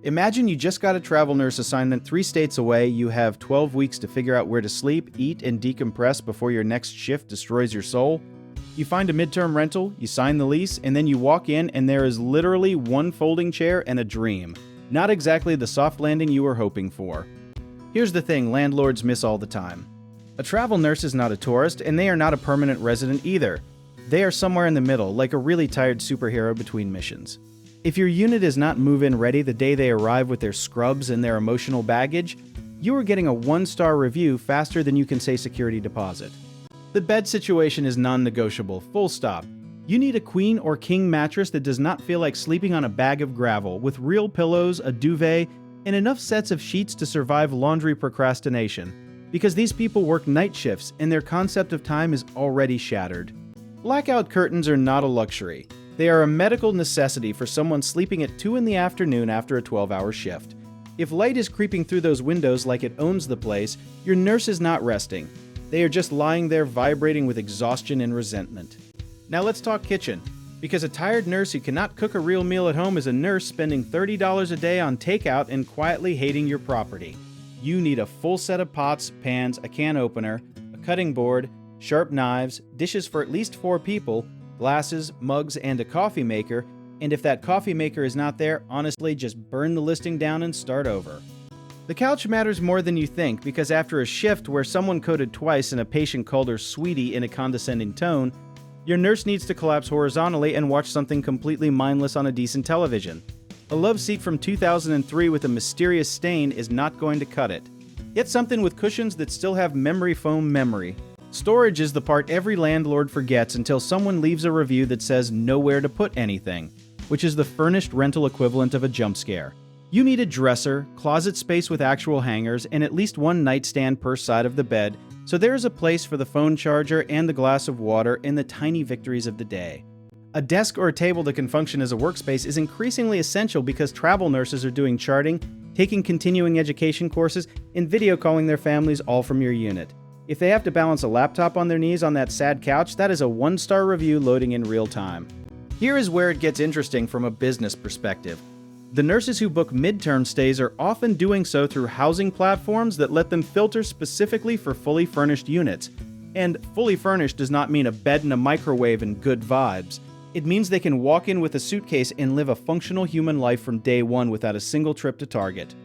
Imagine you just got a travel nurse assignment 3 states away, you have 12 weeks to figure out where to sleep, eat, and decompress before your next shift destroys your soul. You find a midterm rental, you sign the lease, and then you walk in and there is literally one folding chair and a dream. Not exactly the soft landing you were hoping for. Here's the thing landlords miss all the time. A travel nurse is not a tourist, and they are not a permanent resident either. They are somewhere in the middle, like a really tired superhero between missions. If your unit is not move-in ready the day they arrive with their scrubs and their emotional baggage, you are getting a 1-star review faster than you can say security deposit. The bed situation is non-negotiable, full stop. You need a queen or king mattress that does not feel like sleeping on a bag of gravel, with real pillows, a duvet, and enough sets of sheets to survive laundry procrastination. Because these people work night shifts and their concept of time is already shattered. Blackout curtains are not a luxury. They are a medical necessity for someone sleeping at 2 in the afternoon after a 12-hour shift. If light is creeping through those windows like it owns the place, your nurse is not resting. They are just lying there vibrating with exhaustion and resentment. Now let's talk kitchen. Because a tired nurse who cannot cook a real meal at home is a nurse spending $30 a day on takeout and quietly hating your property. You need a full set of pots, pans, a can opener, a cutting board, sharp knives, dishes for at least 4 people, glasses, mugs, and a coffee maker, and if that coffee maker is not there, honestly, just burn the listing down and start over. The couch matters more than you think because after a shift where someone coded twice and a patient called her sweetie in a condescending tone, your nurse needs to collapse horizontally and watch something completely mindless on a decent television. A love seat from 2003 with a mysterious stain is not going to cut it. Get something with cushions that still have memory foam memory. Storage is the part every landlord forgets until someone leaves a review that says nowhere to put anything, which is the furnished rental equivalent of a jump scare. You need a dresser, closet space with actual hangers, and at least one nightstand per side of the bed, so there is a place for the phone charger and the glass of water and the tiny victories of the day. A desk or a table that can function as a workspace is increasingly essential because travel nurses are doing charting, taking continuing education courses, and video calling their families all from your unit. If they have to balance a laptop on their knees on that sad couch, that is a 1-star review loading in real time. Here is where it gets interesting from a business perspective. The nurses who book midterm stays are often doing so through housing platforms that let them filter specifically for fully furnished units. And fully furnished does not mean a bed and a microwave and good vibes. It means they can walk in with a suitcase and live a functional human life from day one without a single trip to Target.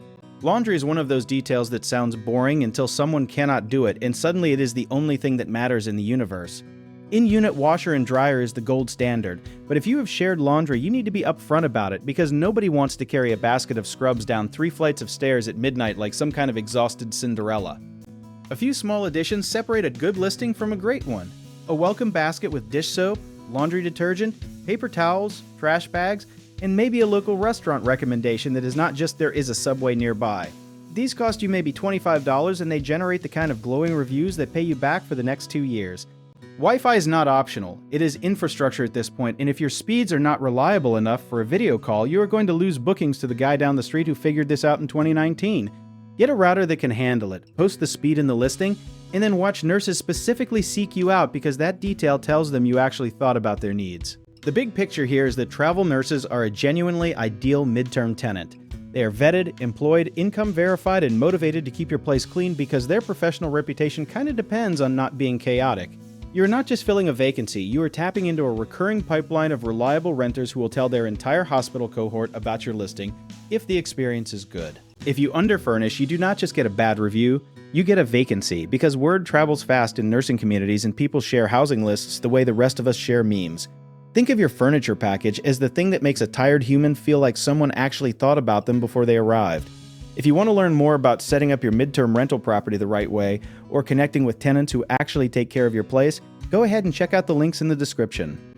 Laundry is one of those details that sounds boring until someone cannot do it, and suddenly it is the only thing that matters in the universe. In-unit washer and dryer is the gold standard, but if you have shared laundry, you need to be upfront about it because nobody wants to carry a basket of scrubs down 3 flights of stairs at midnight like some kind of exhausted Cinderella. A few small additions separate a good listing from a great one. A welcome basket with dish soap, laundry detergent, paper towels, trash bags, and maybe a local restaurant recommendation that is not just there is a Subway nearby. These cost you maybe $25 and they generate the kind of glowing reviews that pay you back for the next 2 years. Wi-Fi is not optional. It is infrastructure at this point, and if your speeds are not reliable enough for a video call, you are going to lose bookings to the guy down the street who figured this out in 2019. Get a router that can handle it, post the speed in the listing, and then watch nurses specifically seek you out because that detail tells them you actually thought about their needs. The big picture here is that travel nurses are a genuinely ideal midterm tenant. They are vetted, employed, income verified, and motivated to keep your place clean because their professional reputation kind of depends on not being chaotic. You are not just filling a vacancy, you are tapping into a recurring pipeline of reliable renters who will tell their entire hospital cohort about your listing if the experience is good. If you underfurnish, you do not just get a bad review, you get a vacancy because word travels fast in nursing communities and people share housing lists the way the rest of us share memes. Think of your furniture package as the thing that makes a tired human feel like someone actually thought about them before they arrived. If you want to learn more about setting up your midterm rental property the right way or connecting with tenants who actually take care of your place, go ahead and check out the links in the description.